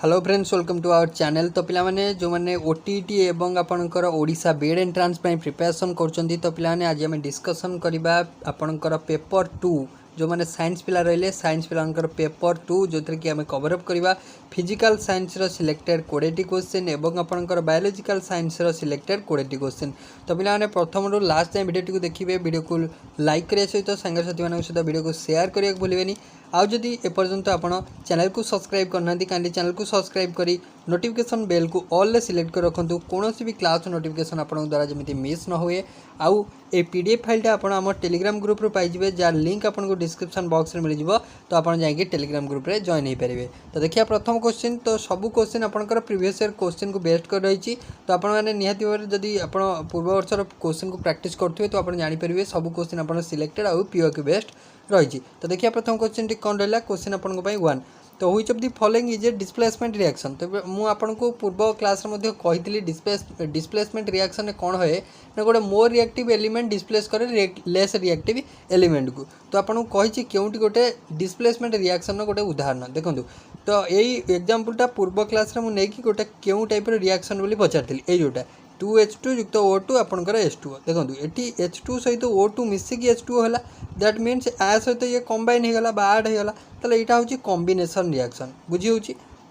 Hello friends welcome to our channel. तो पिला माने जो माने ओटीटी एवं आपणकर ओडिशा बेड एंट्रांस ପାଇଁ प्रिपरेशन करछंती तो पिला माने आज हम डिस्कशन करबा आपणकर पेपर 2 जो माने साइंस पिला रहले साइंस पिलांकर पेपर 2 जोथरे कि हम कवर अप करबा फिजिकल साइंस रो सिलेक्टेड 20 क्वेश्चन एवं आपणकर बायोलॉजिकल साइंस रो सिलेक्टेड 20 क्वेश्चन। तो पिला माने प्रथम रो लास्ट टाइम वीडियो को देखिबे, वीडियो को लाइक करे सहित संग साथी मानक सहित वीडियो को शेयर करिया भूलिबेनी। आउ जदि एपर्यंत आपण चैनल को सब्सक्राइब करना काली चैनल को सब्सक्राइब करी नोटिफिकेशन बेल को ऑल ले सिलेक्ट कर रखु कौन भी क्लास नोटिफिकेशन आपण द्वारा जमी मिस न हुए। आउ ए पीडीएफ फाइलटा आपण आम टेलीग्राम ग्रुप रे पाइबे जार लिंक आपन को डिस्क्रिप्शन बॉक्स रे मिल जिवो। तो आपण जाइए टेलीग्राम ग्रुप रे जॉइन हो पारे। तो देखिए प्रथम क्वेश्चन तो सब क्वेश्चन आपनकर प्रीवियस ईयर क्वेश्चन को बेस्ड कर रही। तो आपण मैंने निहाती भाव जदि आप पूर्व वर्षर क्वेश्चन को प्रैक्टिस करते तो आप जानीपारे सब क्वेश्चन आप सिलेक्टेड आउ पीओ के बेस्ट रही। तो देखिए प्रथम क्वेश्चन टी कौन रहा क्वेश्चन आपण वन तो which of the following is A displacement reaction. तो मुझे आपको पूर्व क्लास कही डिस्प्लेसमेंट रिएक्शन कौन है ना गोटे मोर रिएक्टिव एलिमेंट डिस्प्लेस करे लेस रिएक्टिव एलिमेंट को। तो आपको कही क्योंटी गोटे डिस्प्लेसमेंट रिएक्शन गोटे उदाहरण देखो। तो यही एग्जांपलटा पूर्व क्लास में नहीं गोटे क्यों टाइप रिएक्शन बोली पचारि यही जोटा 2H2 युक्त O2 आपंकर H2 देखो ये H2 सहित O2 मिसिकी H2 है दैट मीन्स आ सहित ये कंबाइन होगा आड होगा ताले यहाँ हूँ कॉम्बिनेशन रिएक्शन बुझी हो।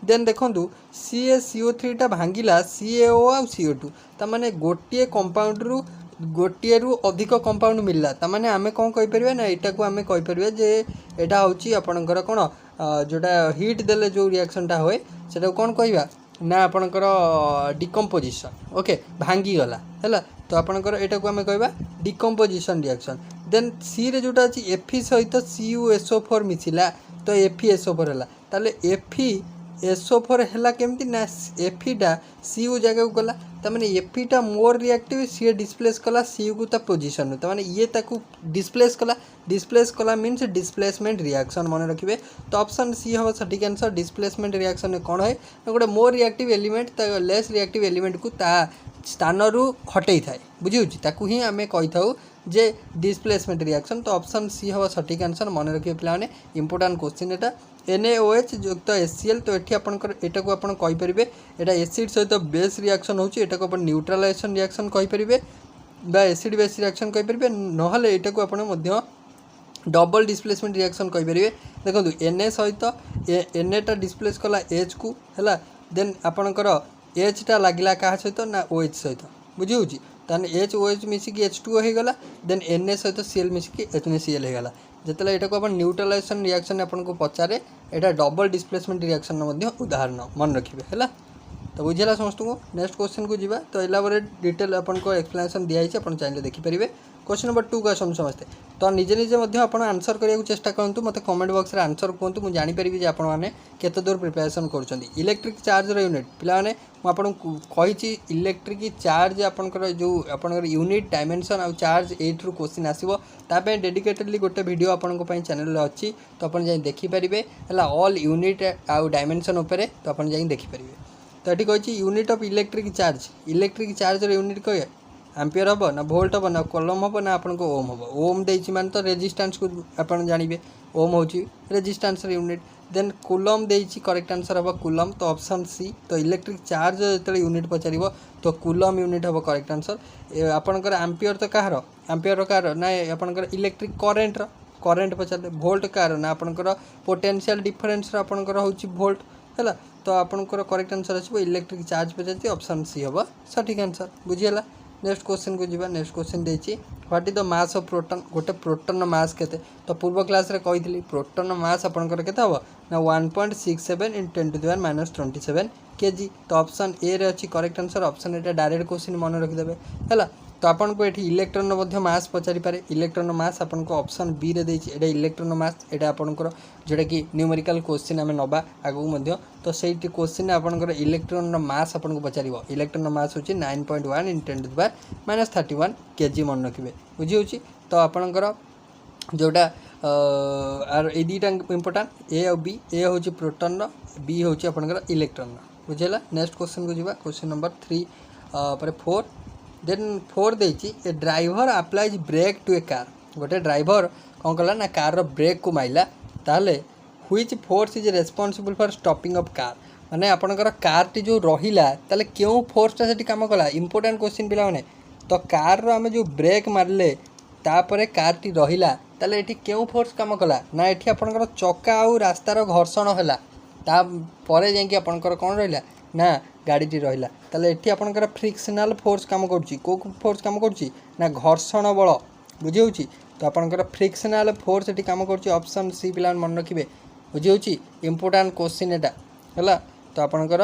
देन देखो CaCO3 टा भांगिला CaO आउ CO2 ताने गोटे कंपाउंड रु गोटे रु अधिक कंपाउंड मिलला ताने आमे कौन कहीपर ना यहाँ को आम कहीपर जे यहाँ हूँ आपणकर कौन जोटा हिट देले जो रिएक्शनटा हुए से कौन कहवा ना आपणकर डिकम्पोजिशन ओके भांगीगला है। तो आपणकर यहाँ को आम कहवा डिकम्पोजिशन रिएक्शन। देन सी रे जोटा अच्छी Fe सहित CuSO4 मिसिला तो FeSO4 है ताले FeSO4 है केमती ना Feटा Cu जगह को गला तमाने Feटा मोर रिएक्टिव सी डिस्प्लेस कला Cu को ता पोजीशन तमाने ये ताकू डिस्प्लेस कला मीन्स डिस्प्लेसमेंट रिएक्शन मन रखिए। तो ऑप्शन सी हम सठिक आंसर डिस्प्लेसमेंट रिएक्शन में कौन है गोटे more reactive element less reactive element को ता स्थान रु हटई थाए बुझी ताकू ही आम कही था जे डिस्प्लेसमेंट रिएक्शन। तो ऑप्शन सी हम सठिक आंसर मन रखिए पिलाने इंपोर्टेंट क्वेश्चन एटा NaOH युक्त HCl। तो ये आपंकर यहाँ को आप कहींपर यहाँ एसिड सहित बेस रिएक्शन होता को आप न्यूट्रालाइजेशन रिएक्शन कहींपर बा एसिड बेस रिएक्शन कहींपर ना यहाँ को आप डबल डिस्प्लेसमेंट रिएक्शन कहींपर। देखो Na सहित Na डिस्प्लेस कला H को है देन आपणकर H टा लगिला क्या सहित ना OH सहित बुझी हो ताने HOH मिसिकी H2O होगला देन Na सहित Cl मिसिकी HCl होगला जिते यहाँ को आप न्यूट्रालाइजेशन रिएक्शन आपको पचारे यहाँ डबल डिस्प्लेसमेंट रिएक्शन उदाहरण मन रखिए है। तो बुझेगा समस्त को। नेक्स्ट क्वेश्चन को जीवा तो एलाबोरेट डिटेल आपको एक्सप्लेनेशन दिखाई आप चाहिए देखिपारे। क्वेश्चन नंबर 2 को आसम समस्ते तो निजे निजे आप आंसर करने को चेष्टा करूँ मत कमेंट बॉक्स रे आंसर कहतु मुझे जानीपरि जे आपने केते दूर प्रिपरेशन कर इलेक्ट्रिक चार्ज यूनिट पिलाने मुझे इलेक्ट्रिक चार्ज आपंकर जो आपंकर यूनिट डायमेंशन आउ चार्ज एट्रु क्वेश्चन आसो ताप डेडिकेटेडली गोटे वीडियो आपंपाई चैनल अच्छी तो आप देखिपारे है ऑल यूनिट आउ डायमेंशन उपर तो आप देखिपारे। तो ये कही unit of electric charge unit कहे एम्पियर हम ना वोल्ट हम ना कलम हम ना आपको ओम हम ओम देती मान तो रेजिस्टेंस को आप जानवे ओम हूँ रेजिस्टेंस यूनिट देन कूलम देती करेक्ट आंसर हम कूलम। तो ऑप्शन सी तो इलेक्ट्रिक चार्ज जो यूनिट पचार तो कूलम यूनिट हम करेक्ट आंसर। आपणकर एम्पियर तो कहार एम्पियर कहार ना आपणकर इलेक्ट्रिक करेन्ट पचारे वोल्ट कहार ना आपणकर पोटेंशियल डिफरेन्स आपणकर हूँ वोल्ट है। तो आपणकर करेक्ट आंसर आसो इलेक्ट्रिक चार्ज पचार ऑप्शन सी हम सठिक आंसर बुझीगला। नेक्स्ट क्वेश्चन को जीवा। नेक्स्ट क्वेश्चन देछि what is the mass of proton गोटे प्रोटॉन मास केते। तो पूर्व क्लास रे कही प्रोटॉन मास आपनकर केते हबो ना 1.67 × 10⁻⁻27 kg। तो ऑप्शन ए रे अछि करेक्ट आंसर। ऑप्शन एटा डायरेक्ट क्वेश्चन मन रखि देबे हैला। तो आपन को एठी इलेक्ट्रॉन मध्य मास पचारि पारे इलेक्ट्रॉन मास आपन को ऑप्शन बी रे देछि एटा इलेक्ट्रॉन मास एटा आपनकर जोटा कि न्यूमेरिकल क्वेश्चन आमे नबा आगु मध्य। तो सेठी क्वेश्चन आपनकर इलेक्ट्रॉन मास आपन को पचारिबो इलेक्ट्रॉन मास होछि 9.1 × 10⁻31 kg मन रखिबे बुझी होछि। तो आपनकर जोटा आर ए दुटा इंपोर्टेंट ए और बी ए हूँ प्रोटॉन बी हूँ आपनकर इलेक्ट्रॉन बुझेगा। नेक्स्ट क्वेश्चन को जीवा। क्वेश्चन नंबर 3 पर 4 देन 4 देछि a driver applies brake to a car गोटे ड्राइवर कौन कला ना कार ब्रेक को माइला ताले which force is responsible for stopping of car माने आपणकर कारटी जो रहिला ताले क्यों फोर्सटा सेठी काम कला इंपोर्टेंट क्वेश्चन पिला माने तो कार रो आमे जो ब्रेक मारले तापरे कारटी रहिला ताले एठी क्यों फोर्स काम कला ना एठी आपणकर चक्का आउ रास्तार घर्षण होला ता परे जाइए आपणकर कौन रहिला ना गाड़ीटी रहिला ताले एठी आपणकर फ्रिक्शनल फोर्स काम करूची को फोर्स काम करूची ना घर्षण बल बुझी होची तो आपणकर फ्रिक्शनल फोर्स एठी काम करूची ऑप्शन सी पिला मन रखिबे बुझी होची इंपोर्टेंट क्वेश्चन एटा हला तो आपणकर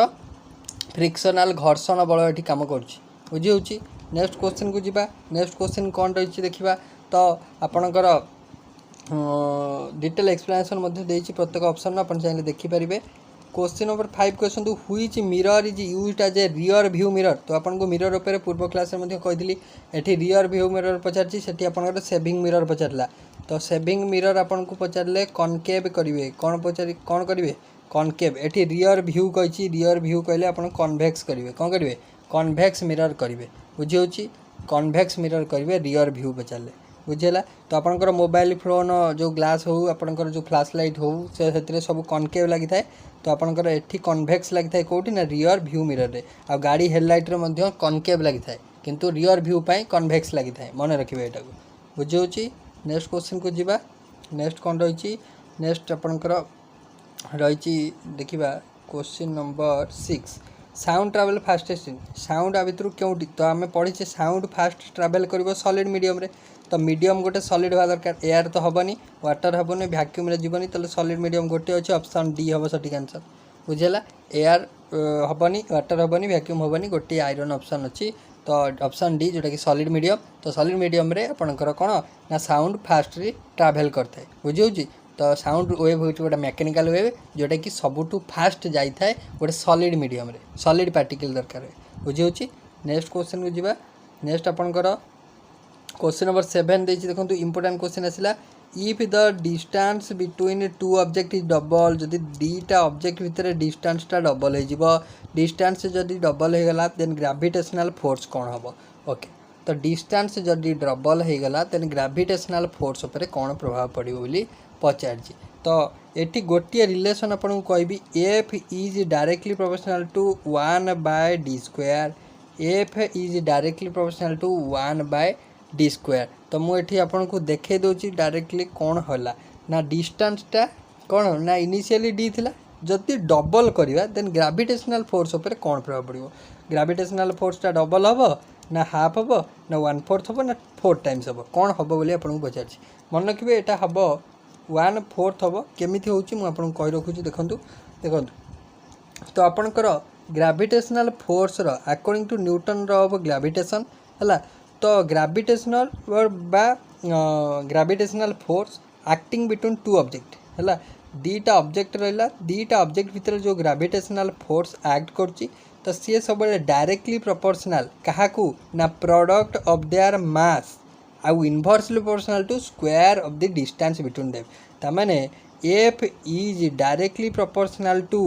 फ्रिक्शनल घर्षण बल एठी काम करूची बुझी होची नेक्स्ट क्वेश्चन को जीवा नेक्स्ट क्वेश्चन कौन रही देखा तो आपणकर डिटेल एक्सप्लेनेशन मध्य देछि प्रत्येक ऑप्शन आप चाहिए देखिपारे question number 5 question two which mirror is used as a rear view mirror तो आपको मिरर उपर पूर्व क्लास में कही एठी रियर व्यू मिरर पचारछि सेठी आपनकर सेविंग मिरर पचारला तो सेविंग मिरर आपन को पचारले कनकेव करिवे कौन पचारि कौन करिवे कनकेव एठी रियर व्यू कहिछि रियर व्यू कहले आपन कन्वेक्स करिवे कौन करिवे कन्वेक्स मिरर करिवे बुझी होछि कन्वेक्स मिरर करिवे रियर व्यू पचारले बुझेला तो आपनकर मोबाइल फोन जो ग्लास हो आपनकर जो फ्लैश लाइट हो से सब कनकेव लगी थाए तो आपनकर एठी कन्वेक्स लगी थाए कोठी ना रियर व्यू मिरर रे आ गाड़ी हेडलाइट रे मध्य कनकेव लगी थाए किंतु रियर व्यू पई कन्वेक्स लगी थाए मन रखिबे एटा को बुझी होछि नेक्स्ट क्वेश्चन को जीवा नेक्स्ट कोन रहिछि नेक्स्ट आपनकर रहिछि देखिबा question number 6 sound travel fastest in sound आ भितर क्योंटी तो आम पढ़ीचे साउंड फास्ट ट्रावेल कर सॉलिड मीडियम रे तो मीडियम गोटे सॉलिड हवा दरकार एयर तो हेनी वाटर हेनी भैक्यूम रे जीवनी तो सॉलिड मीडियम गोटे अच्छे ऑप्शन डी हम सठिक आंसर बुझेला एयर हेनी वाटर हेनी भैक्यूम हेनी गोटे आयरन ऑप्शन अच्छी तो ऑप्शन डी जोटा कि सॉलिड मीडियम तो सॉलिड मीडियम रे आपनकर कौन ना साउंड फास्टली ट्रावेल करता है बुझी तो साउंड वेव हो गोटे मेकानिकल वेव जोटा कि सबुठू फास्ट जाए गोटे सॉलिड मीडियम रे सॉलिड पार्टिकल दरकार बुझी होची नेक्स्ट क्वेश्चन को जीवा नेक्स्ट आपनकर क्वेश्चन नंबर 7 देछि देखंतु इंपोर्टेंट क्वेश्चन आसिला if the distance between two object is double जदि दीटा ऑब्जेक्ट भितर डिस्टेंस टा डबल हो जिवो डिस्टेंस जदि डबल हो गला देन ग्रेविटेशनल फोर्स कोन हबो ओके तो डिस्टेंस जदि डबल हो गला देन ग्रेविटेशनल फोर्स ऊपर कोन प्रभाव पड़िबो बोली पचारछि तो एटी गोटे रिलेशन आपन को कहबी F is directly proportional to 1/d²। F is directly proportional to 1/d²। तो मुझे आपन को देखे दोची डायरेक्टली कौन होला ना डिस्टेंसटा कौन ना इनिशियली डी थिला जदि डबल करवा देन ग्रेविटेशनल फोर्स ऊपर कौन प्रभाव पड़ो ग्रेविटेशनल फोर्सटा डबल हम ना हाफ हम ना 1/4 हम ना 4 टाइम्स हम कौन हम बोली आपन को पचार मन रखिए यहाँ हम 1/4 हम केमी होती कही रखुच्छी देखूँ देखूँ तो आपणकर gravitational force according to Newton of gravitation है तो ग्रेविटेशनल बा gravitational force acting between two object है दीटा ऑब्जेक्ट रहा दीटा ऑब्जेक्ट भितर जो ग्रेविटेशनल फोर्स एक्ट करची तो सी सब डायरेक्टली प्रोपोर्शनल क्या ना प्रोडक्ट ऑफ देयर मास आउ inversely proportional to square of the distance between them तमाने F is directly proportional to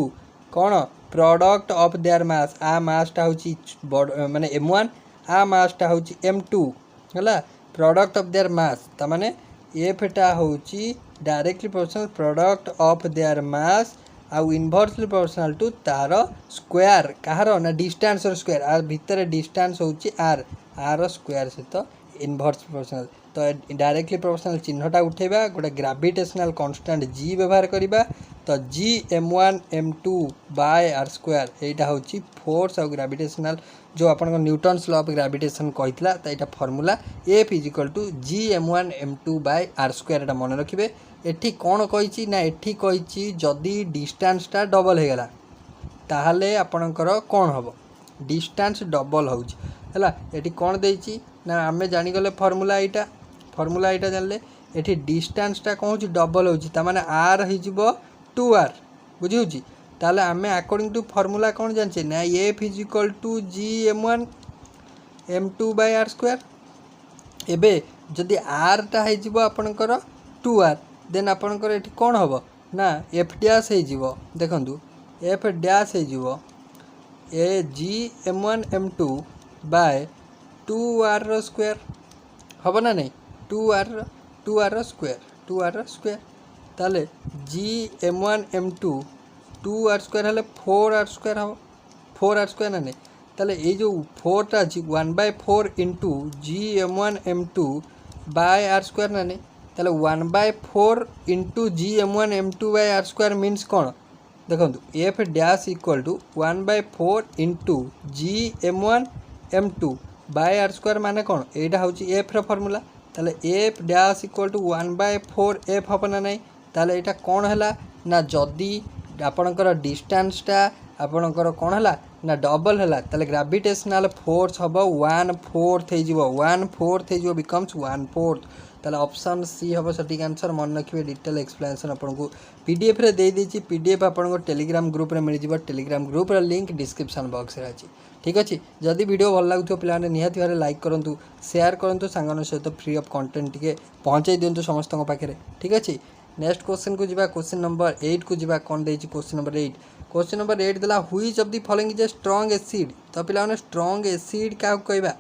कौन प्रोडक्ट ऑफ देयर मास आ मासटा होची माने m1 आ मासटा होची m2 है प्रोडक्ट ऑफ देयर मास तमाने एफटा होची directly proportional product of their mass आउ इनवर्सली प्रोपोर्शनल टू तार स्क्वायर कहार ना डिस्टेंस स्क्वायर आ भितर डिस्टेंस होची आर आर स्क्वायर सहित इनवर्स प्रोपोर्शनल तो डायरेक्टली प्रोपोर्शनल चिन्हटा उठेबा गोटे ग्रेविटेशनल कांस्टेंट जी व्यवहार करिबा तो जी m1 m2 by r square एटा होची फोर्स और ग्रेविटेशनल जो आपन न्यूटन्स लॉ ऑफ ग्रेविटेशन कहितला तो एटा formula F = g m1 m2 by r square एटा मन रखिबे एठी कोन कहिची ना एठी कहिची जदी डिस्टेंसटा डबल हे गला ताहाले आपनकर कोन हबो डिस्टेंस डबल होची हला एठी कोन देइची ना आमे जानि गले फार्मूला एटा जानले एठी डिस्टेंसटा कोन होची डबल होची ता माने r हि जिवो 2r बुझी होची ताले आमे अकॉर्डिंग टू फार्मूला कोन जानचे ना F = g m1 m2 by r square एबे जदि r टा हे जिवो आपनकर 2r देन आपनकर एठी कोन हबो ना f डैश हे जिवो देखंतु f डैश हे जिवो ए g m1 m2 bye 2r square हम ना नहीं 2r स्क्वायर ताले g m1 m2 2r² हेले 4r² हम 4r² ना नहीं ताले ये जो 4टा अच्छी 1/4 इंटू gm1m2 बाय r² ना नहीं ताले 1/4 into gm1m2 by r² means कौन देखो F dash equal to 1/4 into gm1m2 by r² माने कौन एटा हूँ एफ फर्मूला ताले F dash equal to 1/4 F हम ना नहीं ताले एटा कौन है ना जदि आपणकर डिस्टेंसटा आपणकर कौन है ना डबल है ताले ग्रेविटेशनल फोर्स हम 1/4 हो 1/4 हो बिकम्स 1/4 ताले ऑप्शन सी हम सटीक आंसर मन रखिए डिटेल एक्सप्लेनेशन आपको पीडीएफ रे दे दीची पीडीएफ आपको टेलीग्राम ग्रुप रे मिल जिवो टेलीग्राम ग्रुप रे लिंक डिस्क्रिप्शन बॉक्स रे अछि ठीक अच्छे जदि वीडियो भल लगुव पे निहाती भाव लाइक करूँ शेयर करूँ सांगन सहित फ्री ऑफ कंटेंट टिके पहुँचाई दिंतु समस्त पाखे ठीक अच्छे नेक्स्ट क्वेश्चन को जीवा क्वेश्चन नंबर 8 को जीवा कौन देछि क्वेश्चन नंबर 8 देला which of the following is a strong acid तो पिला स्ट्रांग एसिड क्या कहबा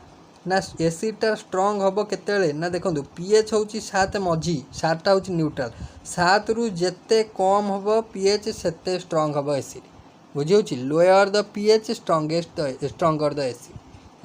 ना एसिडटा स्ट्रांग हम केते ना देखो पीएच हूँ 7 मझी 7टा हूँ न्यूट्रल 7 रु जेते कम हम पीएच सेते स्ट्रांग हम एसिड बुझे lower the pH stronger the acid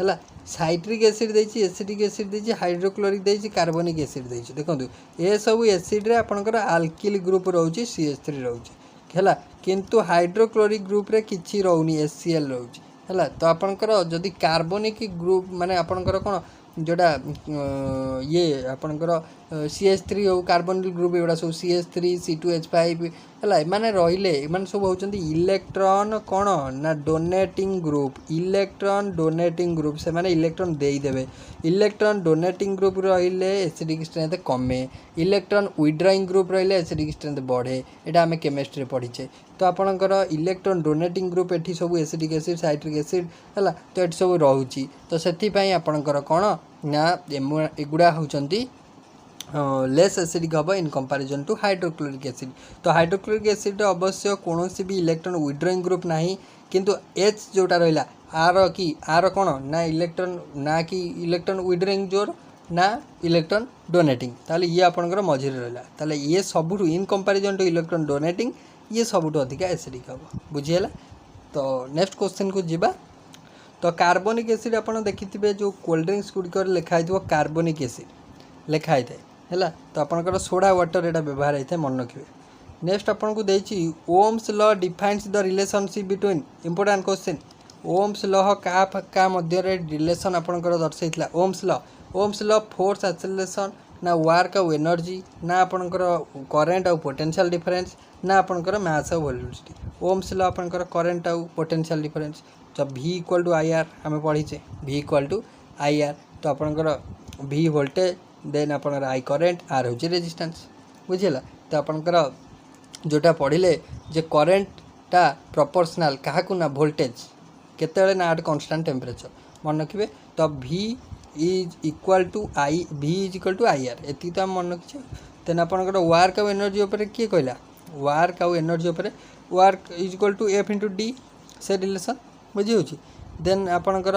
है साइट्रिक एसिड देछि एसिडिक एसिड देछि हाइड्रोक्लोरिक देछि कार्बनिक एसिड देछि देखो ये सब एसिड रे आपनकर अल्किल ग्रुप रहउछि CH3 रहउछि है किंतु हाइड्रोक्लोरिक ग्रुप रे किछि रहउनी HCl रहउछि है तो आपनकर जदि कार्बनिक ग्रुप माने आपनकर कोन जोड़ा ये आपनकर CH3 हो कार्बनिक ग्रुप एगुड़ा सब CH3 C2H5 है माने रहिले माने सब होचंदी इलेक्ट्रॉन कौन ना डोनेटिंग ग्रुप से माने इलेक्ट्रॉन देई देबे इलेक्ट्रॉन डोनेटिंग ग्रुप रहिले एसिडिक स्ट्रेंथ कमे इलेक्ट्रॉन विड्रॉइंग ग्रुप रहिले एसिडिक स्ट्रेंथ बढ़े एटा हमें केमिस्ट्री पढ़ीचे तो आपनकर इलेक्ट्रॉन डोनेटिंग ग्रुप एठी सब एसिडिक एसिड साइट्रिक एसिड है तो एठी सब रहउची तो सेथि पई आपनकर कोन ना एगुड़ा होचंदी लेस एसिडिक हम in comparison to hydrochloric acid तो हाइड्रोक्लोरिक एसिड अवश्य कौन भी इलेक्ट्रॉन विड्रॉइंग ग्रुप नहीं किंतु H जोटा रहा आर कौन ना इलेक्ट्रॉन ना कि इलेक्ट्रॉन विड्रॉइंग जोर ना इलेक्ट्रॉन डोनेटिंग ताले ये आपनकर मझे रहा ताले ये सबुठु in comparison to electron donating ये सबुठु अधिक एसिडिक हम बुझीगला तो नेक्स्ट क्वेश्चन को जीवा तो कार्बनिक एसिड आपन देखिथिबे जो कोल्ड ड्रिंक्स गुड़िकर लिखाई कार्बनिक एसिड लिखाई थाए है तो आपंकर सोडा वाटर यहाँ व्यवहार होता है मन रखिए नेक्स्ट आपन को देछि Ohm's law defines the relationship between important question Ohm's law का मध्य रिलेशन आपंकर दर्शाइला ओम्स लॉ फोर्स एक्सेलरेशन ना वर्क आउ एनर्जी ना आपंकर करेन्ट आउ पोटेंशियल डिफरेंस ना आपंकर मास आउ वेलोसिटी ओम्स लॉ आपंकर करेन्ट आउ पोटेंशियल डिफरेंस तो V इक्वल टू IR आम पढ़ीचे V इक्वल टू IR तो आपंकर V वोल्टेज देन आपनकर I करेन्ट R हूँ रेजिस्टेंस बुझेगा तो आपनकर जोटा पढ़ले जे करेन्टा प्रोपोर्शनल क्या ना वोल्टेज केते ना आट कांस्टेंट टेम्परेचर मन रखिए तो V is equal to IR एति तो मन रखिए देन आपनकर वर्क आउ एनर्जी उपर किए कहला वर्क आउ एनर्जी उपर work is equal to F into D से रिलेशन बुझी हो देन आपनकर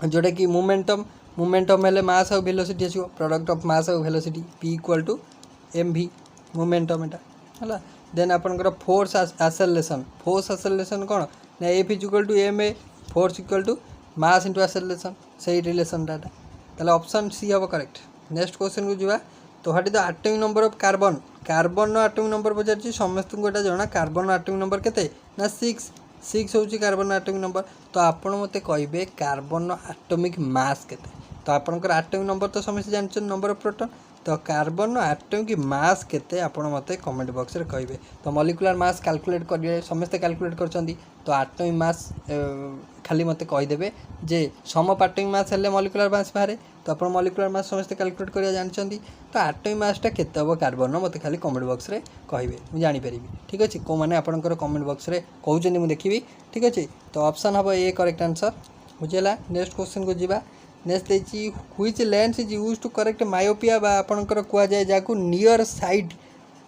जोटा कि मोमेंटम हेले मास आउ वेलोसिटी आसो प्रोडक्ट ऑफ मास आउ velocity P equal to mv momentum एटा है देन आपनकर फोर्स एक्सेलरेशन कौन ना F equal to ma force equal to mass into acceleration सही रिलेशन डाटा ताले ऑप्शन सी हम करेक्ट नेक्स्ट क्वेश्चन को जीवा तो what is the atomic number of carbon atomic number पचार समस्त को एटा जना कार्बन एटॉमिक नंबर केते ना 6 होची कार्बन एटॉमिक नंबर तो आपण मते कहबे कार्बन एटॉमिक मास केते तो आपनकर एटॉमिक नंबर तो समस्त जानछन नंबर ऑफ प्रोटॉन तो कार्बन एटॉमिक मास केते आपण मते कमेंट बॉक्स रे कहबे तो मॉलिक्यूलर मास कैलकुलेट करिए समस्त कैलकुलेट करछंदी तो एटॉमिक मास खाली मते कह देबे जे सम एटॉमिक मास हेले मॉलिक्यूलर मास बाहरे तो आपण मॉलिक्यूलर मास समस्त कैलकुलेट करिया जानछंदी तो एटॉमिक मासटा केते हो कार्बन मते खाली कमेंट बॉक्स रे कहबे मु जानि परिबी ठीक अछि को माने आपनकर कमेंट बॉक्स रे कहउछनी मु देखिबी ठीक अछि तो ऑप्शन हबो ए करेक्ट आंसर बुझेला नेक्स्ट क्वेश्चन को जीवा नेक्स्ट देछि which lens is used to correct myopia बा आपनकर कुआ जाय जाकू नियर साइड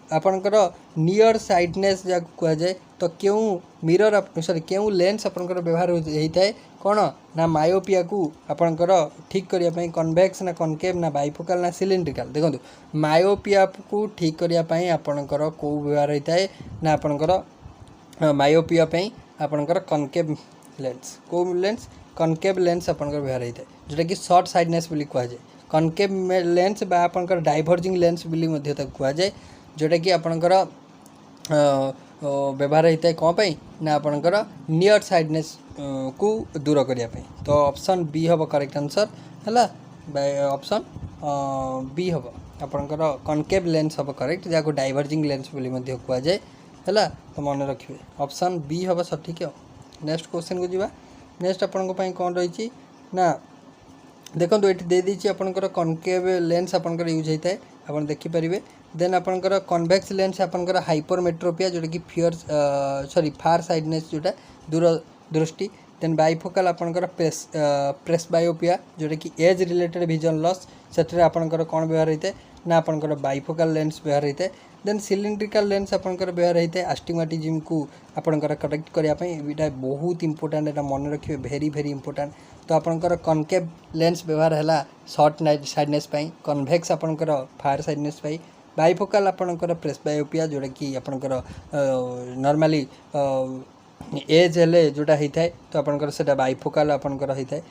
आपनकर नियर साइडनेस जाकू कुआ जाय तो क्यों मिरर सॉरी क्यों लेंस आपनकर व्यवहार होता है कौन ना मायोपिया को आपनकर ठीक करिया पई कन्वेक्स ना कनकेव ना बाइफोकल ना सिलिंड्रिकल देखो मायोपिया को ठीक करिया पई आपनकर को व्यवहार होता है ना आपनकर मायोपिया आपणकर कनकेव लेंस को लेंस कनकेव लेंस आपणकर व्यवहार होता है जोटा कि शॉर्ट साइडनेस बोली कहुए कनकेव लेंस बा आपणकर डाइवर्जिंग लेंस बोली मध्य कहुए जोटा कि आपणकर व्यवहार होता है कौन पाई ना आपणकर नियर साइडनेस को दूर करने तो ऑप्शन बी हम करेक्ट आंसर है ऑप्शन बी हम आपणकर कनकेव लेंस हम करेक्ट जहाँ डाइवर्जिंग लेंस बोली मध्य कहुए है तो मन रखिए ऑप्शन बी हम सठिक नेक्स्ट क्वेश्चन को जीवा नेक्स्ट आपण कौन रही ना देखो ये दे दीजिए आपंकर कनकेव लेंस आपंकर यूज होता है आप देखिपारे देन आपंकर कन्वेक्स लेंस आपंकर हाइपरमेट्रोपिया जोटा कि सॉरी फार साइडनेस जोटा दूर दृष्टि देन बाइफोकाल आपंकर प्रेसबायोपिया जोटा कि एज रिलेटेड विजन लॉस से आपंकर कौन व्यवहार होता है ना आपंकर बाइफोकाल लेंस व्यवहार होता है देन सिलिंड्रिकल लेंस आपंकर व्यवहार होता है आस्टिग्मेटिज्म को आपंकर करेक्ट करने बहुत इंपोर्टेंट एटा मन रखिए भेरी भेरी इंपोर्टेंट तो आपंकर कनकेव लेंस व्यवहार है शॉर्ट साइडनेस कन्वेक्स आपंकर फायर साइडनेस बाइफोकाल आपंकर प्रेसबायोपिया जोटा कि आपंकर नॉर्मली एज हेले जोटा होता है तो आपंकर से बाइफोकाल आपंकर होता है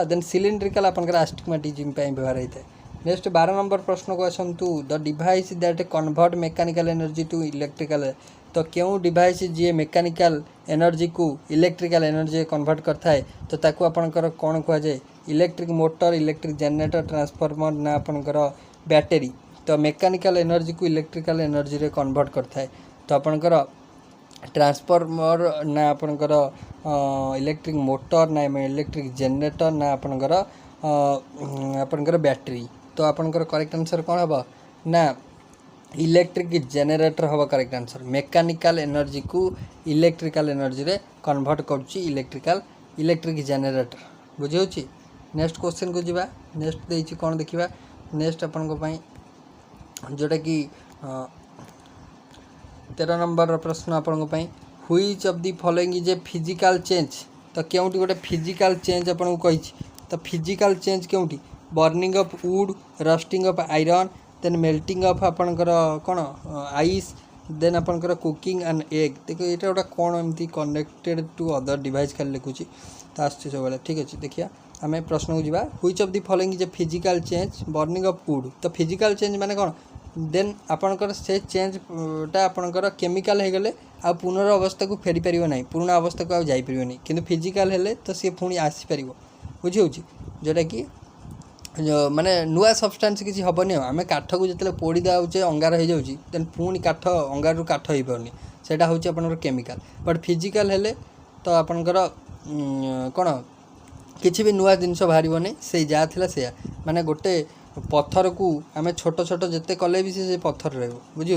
देन सिलिंड्रिकल आपंकर आस्टिग्मेटिज्म व्यवहार होता है नेक्स्ट 12 नंबर प्रश्न को आसतु the device that convert mechanical energy to electrical तो क्यों डिवाइस जी मेकानिकल एनर्जी को इलेक्ट्रिकल एनर्जी कन्वर्ट करता है तो ताकू आपणकर कौन कहुए electric motor electric generator transformer ना आपणकर बैटेरी तो मेकानिकल एनर्जी को इलेक्ट्रिकल एनर्जी रे कन्वर्ट करता है तो आपणकर ट्रांसफॉर्मर ना आपणकर इलेक्ट्रिक मोटर ना इलेक्ट्रिक जनरेटर ना आपणकर बैटेरी तो आपणकर करेक्ट आंसर कौन हम ना इलेक्ट्रिक जनरेटर हम करेक्ट आंसर मेकानिकल एनर्जी को इलेक्ट्रिकल एनर्जी रे कन्वर्ट करुच्ची इलेक्ट्रिक जनरेटर बुझे नेक्स्ट क्वेश्चन को जीवा नेक्स्ट देछि कौन देखिबा नेक्स्ट आपन जोटा कि 13 नंबर प्रश्न आपन which of the following is a physical change तो क्योंटी गोटे फिजिकल चेंज आपन को तो फिजिकल चेंज क्योंटी burning of wood rusting of iron then melting of आपनकर कौन आइस देन आपनकर कुकिंग एंड एग देखो ये गोटे कौन एमती कनेक्टेड टू अदर डिवाइस खाली लिखुची तो आसছে सब ठीक अच्छे देखिए आम प्रश्न को जीवा which of the following is a physical change burning of would तो फिजिकल चेंज माने कौन देन आपनकर से चेंजटा आपनकर केमिकल हो गले आ पुनर्वस्था को फेरी पारिबो नहीं पुराना अवस्था को आ जाई परिबो नहीं किंतु फिजिकल हेले तो सी पुणी आसी पारिबो बुझी होची जोटा कि जो माने नुआ सब्सटेंस किसी हेनी आम काठ को जो पोड़ी दे अंगार हो जाऊँगी देन पुणी काठ अंगार काठ हो पारनी से आपनकर केमिकल बट फिजिकल हेले तो आपनकर कौन किसी भी नुआ जिनस बाहर नहीं से जहाँ थी से माने गोटे पत्थर को आम छोट छोट जिते कले भी से पत्थर रही बुझी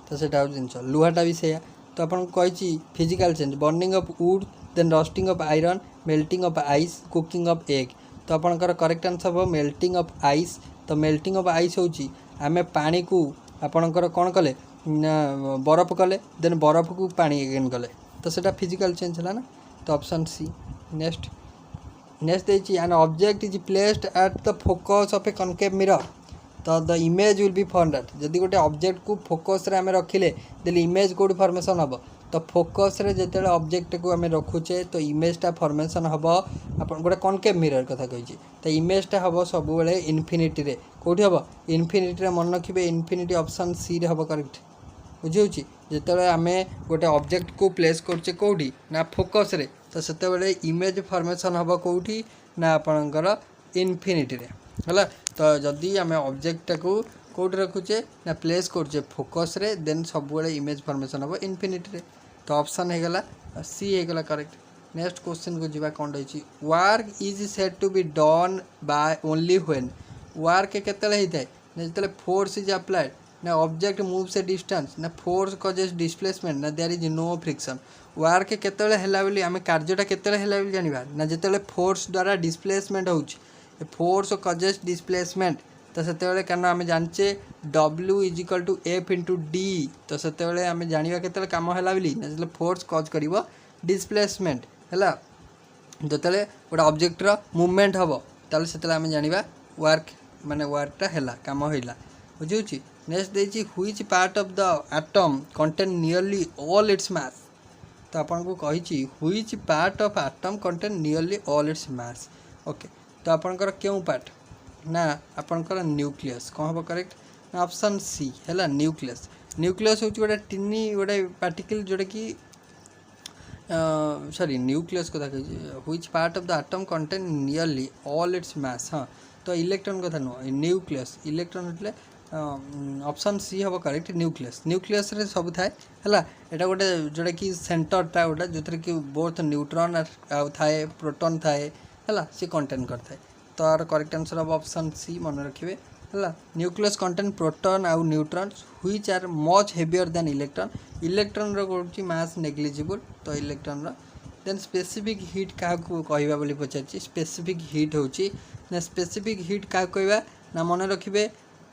तो से जिनस लुहाटा भी से तो आपन कही physical change burning of wood then rusting of iron melting of ice cooking of egg तो आपनकर करेक्ट आंसर हम मेल्टिंग ऑफ आइस तो मेल्टिंग ऑफ आइस होची आमे पानी को आपनकर कौन कले बरफ कले देन बरफ को पानी एगेन कले तो सेटा फिजिकल चेंज है ना तो ऑप्शन सी नेक्स्ट देखिए an object is placed at the focus of a concave mirror तो the image will be formed जदि गोटे ऑब्जेक्ट को फोकस रे आमे रखिले देले इमेज कोड फॉर्मेशन हम तो फोकस रे जेते ऑब्जेक्ट को आमे रखुचे तो इमेजटा फॉर्मेशन हम अपन गोटे कनकेव मिरर कथा कही तो इमेजटा हम सब बेले इनफिनिटी रे कोठी हम इनफिनिटी रे मन रखिबे इनफिनिटी ऑप्शन सी रे हम करेक्ट बुझी जिते आमे गोटे ऑब्जेक्ट को प्लेस करचे कोठी ना फोकस रे तो सेते बेले इमेज फॉर्मेशन हम कोठी ना आपनकर इनफिनिटी रे हला तो जदि आमे ऑब्जेक्ट को कोड रखुचे ना प्लेस करचे फोकस रे देन सब बेले इमेज फॉर्मेशन हम इनफिनिटी रे तो ऑप्शन है गला सी है गला करेक्ट नेक्स्ट क्वेश्चन को जीवा कौन रही work is said to be done by only when work केतले होता है ना जिते फोर्स इज अप्लाइड ना ऑब्जेक्ट मूव्स ए डिस्टेंस ना फोर्स कजेस डिस्प्लेसमेंट ना there is no friction work केतले हैला बोली आमे कार्यटा केतले हैला बोली जानिबा ना जिते फोर्स द्वारा डिस्प्लेसमेंट होउची फोर्स कजेस डिस्प्लेसमेंट तो से कारण आम जाचे W is equal to F into D तो से आम जाना के कम है बोली ना फोर्स कज कर डिस्प्लेसमेंट है जो गोटे ऑब्जेक्टर मूवमेंट हम ताल से आम जाना वर्क माने वर्कटा है कम होइला बुझे नेक्स्ट देखिए which part of the atom contain nearly all its mass तो आपन को कही which part of atom contain nearly all its mass. Okay तो आपनकर क्यों पार्ट ना आपनकर न्यूक्लियस कौन हम करेक्ट ना ऑप्शन सी है न्यूक्लियस। न्यूक्लियस हूँ गोटे टिनी गोटे पार्टिकल जोटा कि सॉरी न्यूक्लियस कथा कही which part of the atom contain nearly all its mass. हाँ तो इलेक्ट्रॉन कथा नुह न्यूक्लियस इलेक्ट्रॉन એટલે ऑप्शन सी हम करेक्ट न्यूक्लियस। न्यूक्लियस रे सब थाए है एटा गोटे जोटा कि सेंटरटा गोटे जो कि बोथ न्यूट्रॉन थाए प्रोटॉन थाए है सी कंटेन करता है। तो आर करेक्ट आंसर हम ऑप्शन सी मन रखिए है न्यूक्लियस कंटेन प्रोटॉन आउ neutrons which are much heavier than electron. Electron रोची मास नेग्लिजिबल तो इलेक्ट्रॉन देन स्पेसिफिक हीट क्या कहवा बोली पचार स्पेसिफिक हीट होची ना स्पेसिफिक हीट क्या कहवा ना मन रखिए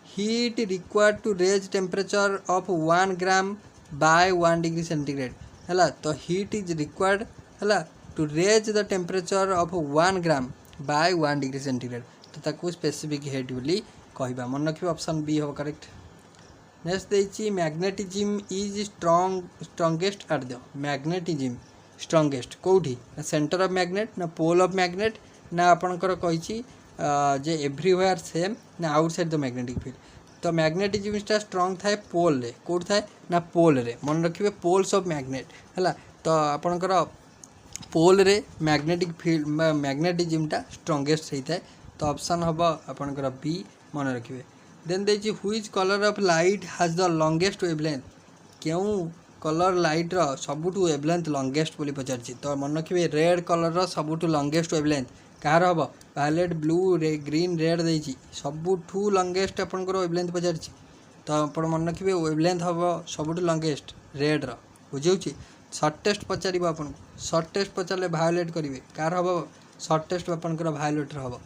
heat required to raise temperature of 1 gram by 1 degree centigrade है। तो हीट इज रिक्वायर्ड है to raise the temperature of 1 gram by 1 degree centigrade तो ताकू स्पेसिफिक हीट बोली कहवा मन रखिए ऑप्शन बी हम करेक्ट। नेक्स्ट देछि magnetism is strongest at the magnetism strongest कौटी ना सेंटर ऑफ मैग्नेट ना पोल ऑफ मैग्नेट ना आपनकर कही जे एवरीवेयर सेम ना आउटसाइड द मैग्नेटिक फील्ड। तो मैग्नेटिज्म स्ट्रॉन्ग थाए पोल रे कौट थाए ना पोल रे मन रखिए पोल्स ऑफ मैग्नेट है। तो आपनकर पोल रे मैग्नेटिक फील्ड मैग्नेटिज्मटा स्ट्रॉन्गेस्ट होता है तो ऑप्शन हम आपनकर बी मन रखिए। देन देखिए which colour of light has the longest wavelength क्यों कलर लाइट रो सबुठु वेवलेंथ लॉन्गेस्ट बोली पचार तो मन रखिए रेड कलर रो सबुठु लॉन्गेस्ट वेवलेंथ कार हम वायलेट ब्लू ग्रीन रेड देछि सबुठु लॉन्गेस्ट आपनकर वेवलेंथ पचार तो आप मन रखिए वेवलेंथ हम सबुठु लॉन्गेस्ट रेड रो बुझे सर्टेस्ट पचार आपन सर्टेस्ट पचारे वायोलेट करेंगे कार हम सर्टेस्ट आपनकर वायोलेट हम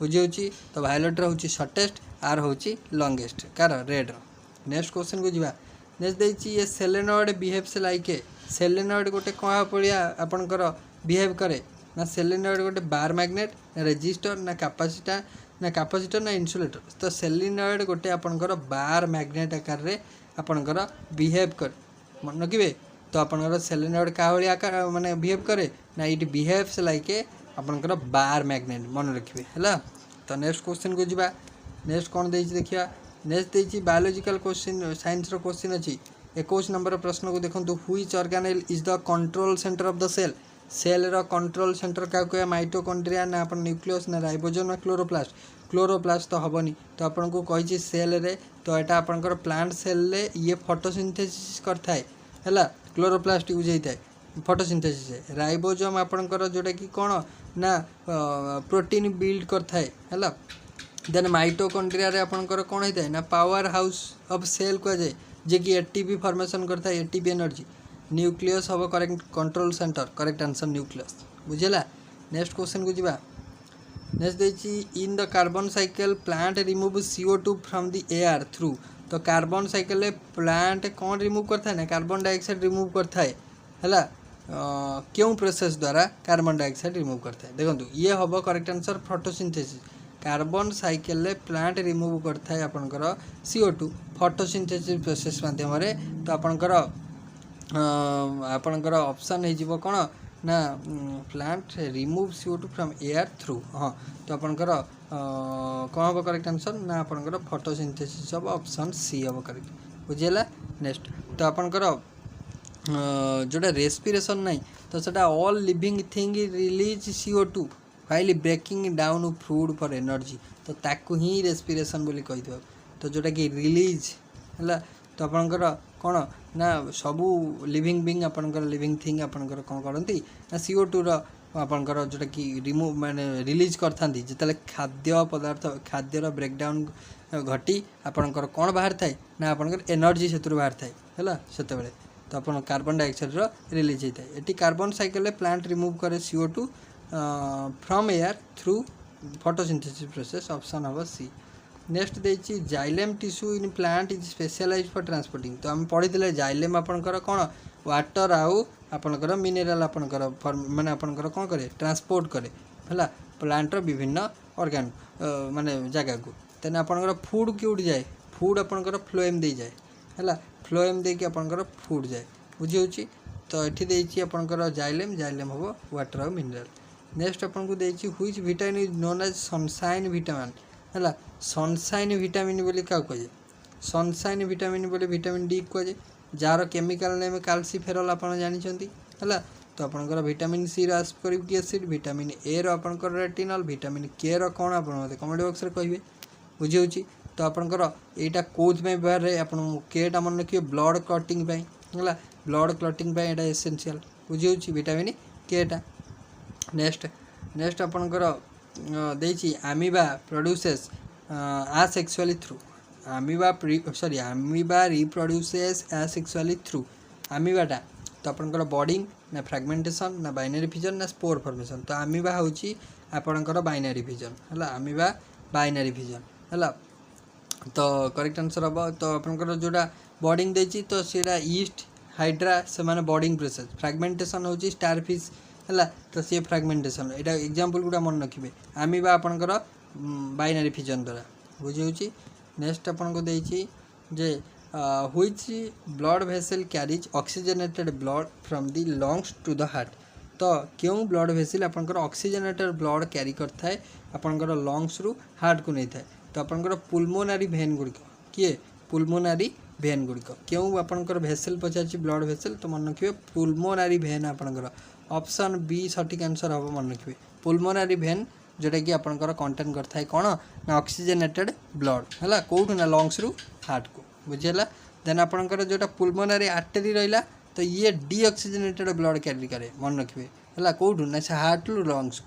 बुझे तो वायोलेट हूँ सर्टेस्ट आर हूँ लॉन्गेस्ट कार रेड रो। नेक्स्ट क्वेश्चन को जीवा नेक्स्ट देखिए ये solenoid behaves like a solenoid गोटे कहाँ पड़िया आपनकर बिहेव करे ना सेलेनॉइड गोटे बार मैग्नेट ना रेजिस्टर ना कैपेसिटर ना इन्सुलेटर। तो सेलेनॉइड गोटे आपनकर बार मैग्नेट आकार रे आपनकर बिहेव कर मन रखिए तो आपनकर सेलेनॉइड क्या भाई आकार माने बिहेव करे ना इट बिहेव्स लाइक ए आपनकर बार मैग्नेट मन रखिए है। तो नेक्स्ट क्वेश्चन को जीवा नेक्स्ट कौन देछि देखिया नेक्स्ट देछि बायोलॉजिकल क्वेश्चन साइंस रो क्वेश्चन अछि 21 नंबर प्रश्न को देखंतु which organelle is the control centre of the cell cell रो कंट्रोल सेंटर क्या कहया माइटोकॉन्ड्रिया ना अपन न्यूक्लियस ना राइबोसोम ना क्लोरोप्लास्ट तो हबनी तो आपन को कहि सेल रे तो एटा आपनकर प्लांट सेल रे ये फोटोसिंथेसिस करता है क्लोरोप्लास्ट यूज होता है फोटोसिंथेसिस राइबोसोम आपनकर जोटा कि कौन ना प्रोटीन बिल्ड करता है देन माइटोकॉन्ड्रिया रे आपनकर कौन होता है ना पावर हाउस ऑफ सेल कह जाए जे कि एटीपी फॉर्मेशन करता है एटीपी एनर्जी। न्यूक्लियस हम correct control centre correct answer nucleus बुझेला। नेक्स्ट क्वेश्चन को जीवा नेक्स्ट देखिए in the carbon cycle plant remove CO2 from the air through. तो कार्बन साइकिल प्लांट कौन रिमूव करता है ना कार्बन डाइऑक्साइड रिमूव करता है क्यों प्रोसेस द्वारा कार्बन डाइऑक्साइड रिमूव करता है देखो ये हम correct answer photosynthesis carbon cycle plant remove करता है आपनकर CO2 फोटोसिंथेसिस प्रोसेस माध्यम तो आपनकर ऑप्शन हो कौन ना plant remove CO2 from air through. हाँ तो आपनकर कौन हम करेक्ट आंसर ना आपनकर फोटोसिंथेसिस हम ऑप्शन सी हम करेक्ट बुझेला। नेक्स्ट तो आपनकर जोटा रेस्पिरेशन नहीं तो सेटा all living thing release CO2 while breaking down food for energy तो ताकू ही रेस्पिरेशन बोली कही तो जोटा कि रिलीज है तो आपनकर कौन ना सबू लिविंग बीइंग आपनकर लिविंग थिंग आपनकर कौन करती ना CO2 रो आपनकर जोटा कि रिमूव माने रिलीज करथांती जितले खाद्य पदार्थ खाद्यर ब्रेकडाउन घटी आपनकर कौन बाहर थाए ना आपनकर एनर्जी सेतुर बाहर थाए है सेते बेले तो अपन कार्बन डाइऑक्साइड रो रिलीज होता है। ये कार्बन साइकिल प्लांट रिमूव करे CO2 from air through photosynthesis process option हम सी। नेक्स्ट देखिए xylem tissue in plant is specialise for transporting तो आम पढ़ी जाइलेम आपनकर कौन वाटर आउ आपनकर मिनेराल आपनकर माने आपनकर कौन करे ट्रांसपोर्ट करे है प्लांट विभिन्न ऑर्गन माने जगह को तेन आपनकर फूड क्यों जाए फूड आपनकर फ्लोएम दे जाए है फ्लोएम दे कि आपनकर फूड जाए बुझे तो ये देती आपंकर जाइलेम जाइलेम हम वाटर और मिनरल। नेक्स्ट आपको देती which vitamin is known as sunshine vitamin है। सनसाइन विटामिन बोली क्या कहे सनसाइन विटामिन बोले विटामिन डी कहे जार केमिकल नेम काल्सीफेरल आप जानते है। तो आपंकर vitamin C ascorbic acid vitamin A रपंकर रेटिनल विटामिन के कौन आप कमेंट बॉक्स में कहे बुझे। तो आपंकर यहाँ कौन व्यवहार है आप केटा मन रखिए ब्लड क्लटिंग है ब्लड क्लटिंग यहाँ एसेंशियल बुझे विटामिन केटा। नेक्स्ट नेक्स्ट आपंकर देती आमीबा प्रोड्यूसेस आसेक्सुअली थ्रू आमीबा रिप्रोड्यूसेस आसेक्सुअली थ्रू आमीबाटा तो आपंकर बॉडिंग ना फ्रैगमेंटेशन ना बाइनरी फिजन ना स्पोर फॉर्मेशन। तो आमीबा हूँ आपंकर बाइनरी फिजन है आमीबा बाइनरी फिजन है। तो करेक्ट आंसर हम तो आपंकर जोड़ा बॉडिंग देती तो सीटा ईस्ट हाइड्रा से माने बॉडिंग प्रोसेस फ्रैगमेंटेशन हूँ स्टारफिश है। तो सी फ्रैगमेंटेशन यहाँ एग्जांपल गुड़ा मन रखिए आमीबा आपंकर बाइनरी फिजन द्वारा बुझे। नेक्स्ट आपको देती जे which blood vessel carries oxygenated blood from the lungs to the heart. तो क्यों ब्लड वेसल आपंकर ऑक्सीजनेटेड ब्लड कैरी करता है आपंकर लंग्स रु हार्ट को नहीं था। तो आपंकर पुल्मोनारी भेन गुड़िक किए पुल्मोनारी भेन गुड़िक क्यों आपंकर भेसल पचार ब्लड वेसल तो मन रखिए पुल्मोनारी भेन आपंकर ऑप्शन बी सठिक आंसर हम मन रखिए पुल्मोनारी भेन जोटा कि आपंकर कंटेन करता है कौन ना ऑक्सीजनेटेड ब्लड है कौटू ना लंग्स रु हार्ट को बुझेगा। देन आपंकर जोटा पुल्मोनारी आर्टेरी रहा तो ये डीऑक्सीजनेटेड ब्लड कैरी करे मन रखिए है कौटू ना से हार्ट रु लंग्स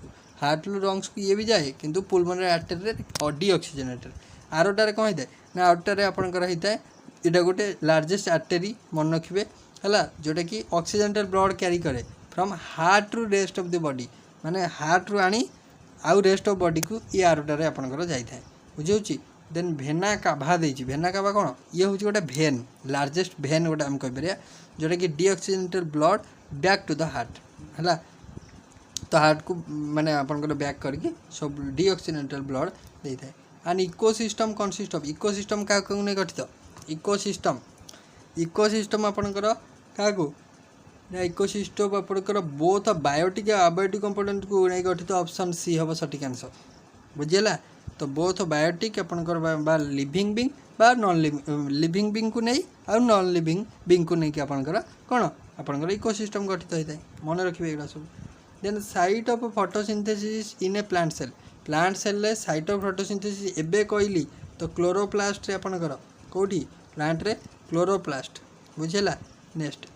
को ये भी जाए किंतु पुल्मोनारी आर्टेरी डीऑक्सीजनेटेड आरोटारे कौन होता है ना आरोटारे आपंकर होता है यहाँ गोटे लार्जेस्ट आर्टेरी मन रखिए है जोटा कि ऑक्सीजनेटेड ब्लड कैरी करे फ्रॉम हार्ट रु रेस्ट ऑफ द बॉडी माने हार्ट रु आनी आउ रेस्ट ऑफ बॉडी को ये आरोटारे आपंकर जाए बुझे। देन भेना काभा देती भेना काभा कौन ये हूँ गोटे भेन लार्जेस्ट भेन गोटे आम कहीपर जोटा कि deoxygenated blood back to the heart है। तो हार्ट को माने आपंकर बैक करके सब डीऑक्सीजनेटेड ब्लड देता है। एंड इकोसिस्टम कनसिस्ट ऑफ इकोसिस्टम क्या नहीं गठित इकोसिस्टम आपंकर क्या इकोसिस्टम आपंकर बोथ बायोटिक आबायोटिक कंपोनेंट को नहीं गठित ऑप्शन सी हम सठिक आंसर बुझेगा। तो बोथ बायोटिक आपंकर लिविंग बिंग बा नॉन लिविंग बिंग को नहीं और नॉन लिविंग बिंग को नहीं आपंकर कौन आपंकर इकोसिस्टम गठित होता है मन रखिए यहाँ सब। Then site of photosynthesis in a plant cell site of photosynthesis एबे कहली तो क्लोरोप्लास्ट आपंकर कौटी प्लांट रे क्लोरोप्लास्ट बुझेगा। नेक्स्ट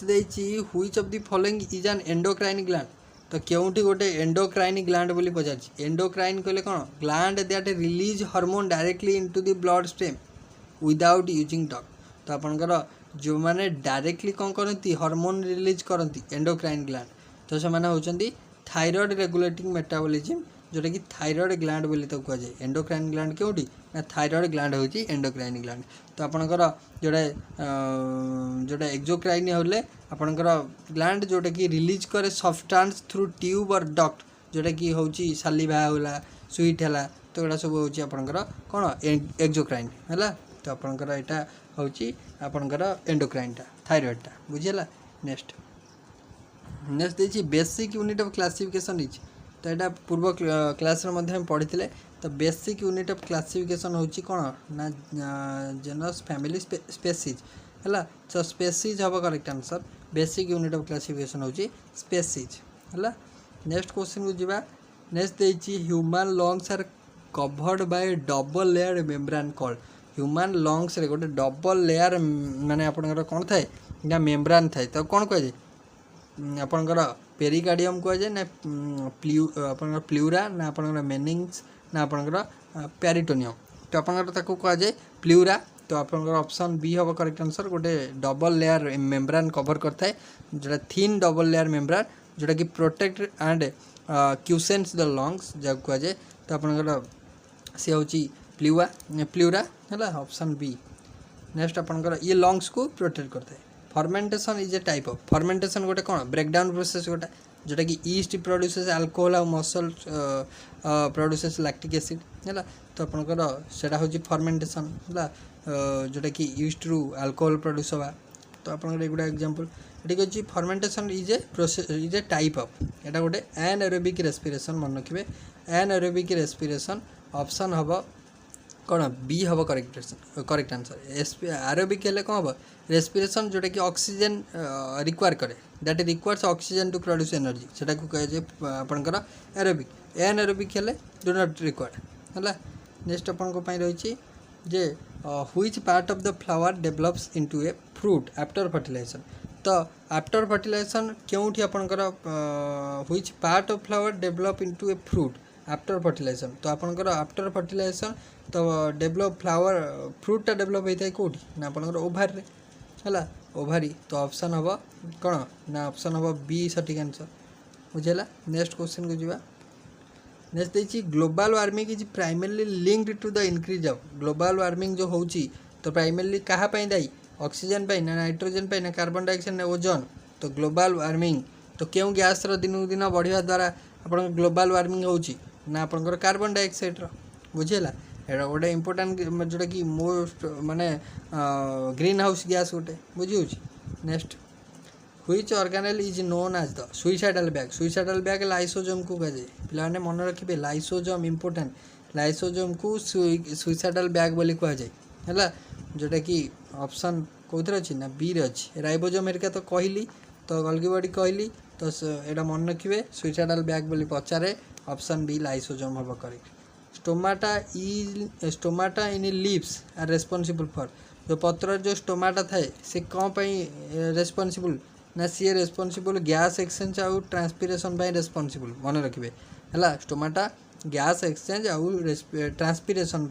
देती which of the following is an endocrine gland तो क्योंटी गोटे एंडोक्राइन ग्लैंड बोली पचार एंडोक्राइन कहले कौन gland that release hormone directly into the blood stream without using dog. तो आपंकर जो मैंने डायरेक्टली कौन करती हार्मोन रिलीज करती एंडोक्राइन ग्लैंड तो से होती थायराइड रेगुलेटिंग मेटाबॉलिज्म जोटा कि थायराइड ग्लैंड बोली तो कहुए एंडोक्राइन ग्लैंड क्योंटी ना थायराइड ग्लैंड होची एंडोक्राइन ग्लैंड। तो आपंकर जोटा जोटा एक्सोक्राइन होले आपंकर ग्लैंड जोटा कि रिलीज करे सब्सटेंस थ्रू ट्यूब और डक्ट जोटा कि होची सालिभा होला स्वीट है तो यहाँ सब होची आपंकर कौन एक्सोक्राइन है। तो आपंकर यहाँ होची आपंकर एंडोक्राइनटा थायराइडटा बुझेगा। नेक्स्ट देखिए basic unit of classification is तो यहाँ पूर्व क्लास पढ़ी तो बेसिक यूनिट ऑफ क्लासिफिकेशन होची कौन ना जेनस फैमिली स्पेसीज है। तो स्पेसीज हम correct answer basic unit of classification होची स्पेसीज है। नेक्स्ट क्वेश्चन को जीवा नेक्स्ट देती human lungs are covered by double layer membrane called human lungs रे गोटे डबल लेयर माने आपनकर कौन थाए ना मेम्ब्रेन थाए तो कौन कहे आपनकर पेरिकार्डियम कहे ना आपनकर प्लूरा ना आपनकर मेनिंग्स ना आपनकर पेरिटोनियम तो आपनकर ताको कहे प्लूरा। तो आपनकर ऑप्शन बी हम करेक्ट आंसर गोटे डबल लेयर मेम्ब्रेन कवर करता है जोटा थिन डबल लेयर मेम्ब्रेन जोटा कि प्रोटेक्ट एंड क्यूसेंस द लंग्स जब कहे तो आपनकर सी हूँ प्लूरा है ऑप्शन बी। नेक्स्ट आपनकर ये लंग्स को प्रोटेक्ट करता है। Fermentation is a type of fermentation गोटे कौन ब्रेकडाउन प्रोसेस गोटे जोटा कि ईस्ट प्रोड्यूसेस अल्कोहल और मसल प्रोड्यूसेस लैक्टिक एसिड है। तो आपनकर सेटा हूँ फर्मेंटेशन है जोटा कि ईस्ट रु अल्कोहल प्रोड्यूस होगा तो आपन एगुड़ा एग्जांपल ठीक अछि fermentation is a process is a type of एटा गोटे एनारोबिक रेस्पिरेशन मन रखिबे एनारोबिक रेस्पिरेशन ऑप्शन हबो कौन बी हम करेक्ट आंसर एरोबिक हेल्ले कौन हम रेस्पिरेशन जोटा कि ऑक्सीजन रिक्वायर करे that requires oxygen to produce energy सेटा को कहे जे आपनकर एरोबिक एनारोबिक हेल्ले डू नॉट रिक्वायर्ड है नेक्स्ट अपन को पई रही जे which part of the flower develops into a fruit after fertilization तो आफ्टर फर्टिलाइजेशन क्योंठी आपनकर which part of flower develop into a fruit after fertilization तो आपनकर आफ्टर फर्टिलाइजेशन तो डेवलप फ्लावर फ्रूटा डेवलप होता है कौटी ना आपनकर ओभार रे है ओभारी तो ऑप्शन हम कौन ना ऑप्शन हम बी सठिक आंसर बुझेगा नेक्स्ट क्वेश्चन को जीवा नेक्स्ट देखिए global warming is primarily linked to the increase of global warming जो होची तो प्राइमरली कहाँ पे दायी ऑक्सीजन पे ना नाइट्रोजन पे ना कार्बन डाइऑक्साइड ना ओजोन तो ग्लोबल वार्मिंग तो क्यों गैस दिन को दिन बढ़िया द्वारा आप ग्लोबल वार्मिंग होची ना आपंकर कार्बन डाइऑक्साइड बुझेगा एटा गोटे इंपोर्टाट जोटा कि मोस्ट माने ग्रीन हाउस गैस गोटे बुझी next which organelle is known as the suicidal bag lysosome को कहे पे मन रखिए लाइसोजोम इंपोर्टाट लाइसोजोम को सुइसाइडल बैग बोली कहुए है जोटा कि ऑप्शन कौन अच्छी ना बी रे अच्छी राइबोजोम हेरिका तो कहली तो गल्गी बॉडी कहली तो यहाँ मन रखिए सुइसाइडल बैग बोली पचारे ऑप्शन बी लाइसोजोम हम correct stomata in leaves are responsible for जो पत्र जो स्टोमाटा थाए से कौन रेस्पॉन्सिबल ना सी रेस्पॉन्सिबल गैस एक्सचेंज आउ ट्रांसपीरेशन रेस्पॉन्सिबल मन रखिए है स्टोमाटा गैस एक्सचेंज आउ ट्रांसपीरेशन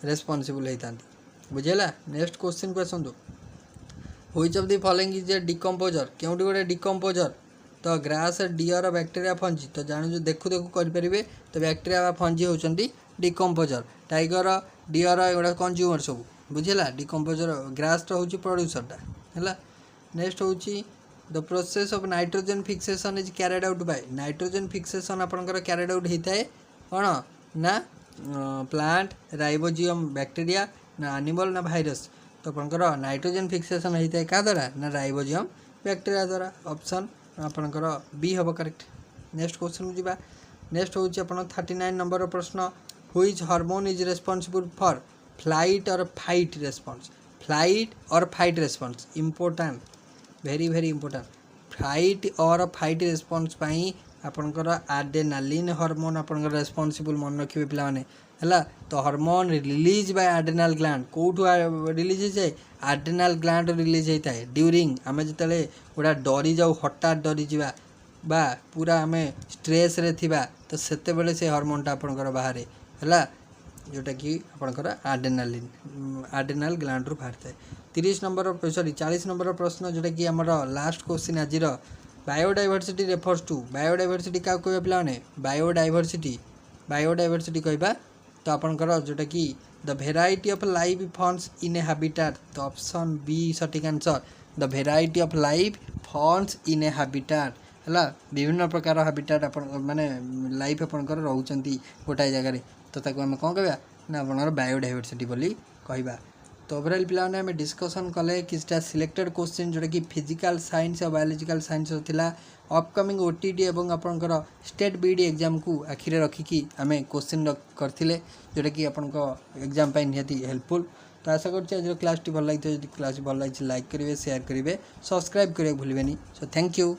रेस्पॉन्सिबल होता बुझेगा नेक्स्ट क्वेश्चन को आसतु which of the following is a decomposer क्योंटी गोटे डिकम्पोजर तो ग्रास डियर बैक्टेरिया फंजी तो जानू देखु देखु करें तो बैक्टेरिया फंजी होती डिकम्पोजर टाइगर डियर एगुड़ा कंज्यूमर सब बुझेगा डिकम्पोजर ग्रास तो हूँ प्रोड्यूसरटा है नेक्स्ट हूँ the process of nitrogen fixation is carried out by nitrogen fixation आपंकर कैरिड आउट होता है कौन ना प्लांट राइबोजियम बैक्टेरिया ना एनिमल ना भाइरस तो आपंकर नाइट्रोजन फिक्सेशन होता है क्या द्वारा ना राइबोजियम बैक्टेरिया द्वारा ऑप्शन आपंकर बी हम करेक्ट नेक्स्ट क्वेश्चन को जीवा नेक्स्ट हूँ आप 39 नंबर प्रश्न which hormone is responsible for flight और fight response important very very important flight और फाइट रेस्पॉन्स आपंकर आड्रेनालिन हार्मोन आपंकर रेस्पॉन्सिबल मन रखिए पे है तो hormone release by adrenal gland कौटू रिलीज हो जाए आड्रेनाल ग्लैंड रिलीज होता है ड्यूरिंग आम जो गोटा डरी जाऊ हठात डरी जा बा पूरा आम स्ट्रेस रे थिबा तो सेते बेले से हार्मोनटा आपंकर बाहर है जोटा कि आपंकर आड्रेनाल ग्लैंड रू बाहर 30 नंबर 40 नंबर प्रश्न जोटा कि आमर लास्ट क्वेश्चन आज बायोडाइवर्सिटी रेफर्स टू बायोडाइवर्सिटी क्या कह पे बायोडाइवर्सिटी कहबा तो आपंकर जोटा कि the variety of life forms in A habitat तो ऑप्शन बी सठिक answer the variety of life forms in A habitat है विभिन्न प्रकार हैबिटेट माने लाइफ आपंकर रोचंती गोटाए जगह तो ताको आम कौन कहवा ना आपंकर बायोडाइवर्सिटी बोली कहबा तो ओवरऑल पिलाने आम डिस्कसन कले किछटा सिलेक्टेड क्वेश्चन जोटा कि फिजिकल साइंस और बायोलॉजिकल साइंस थिला अपकमिंग ओटीटी एवं आपंकर स्टेट बीडी एग्जाम को आखिरे रखिकी आम क्वेश्चन करथिले जोटा कि आपन एग्जाम निहाती हेल्पफुल तो आशा करछि आज क्लास टी भल लगी क्लास भल लगी लाइक करेंगे शेयर करेंगे सब्सक्राइब करेंगे भूलें सो थैंक यू।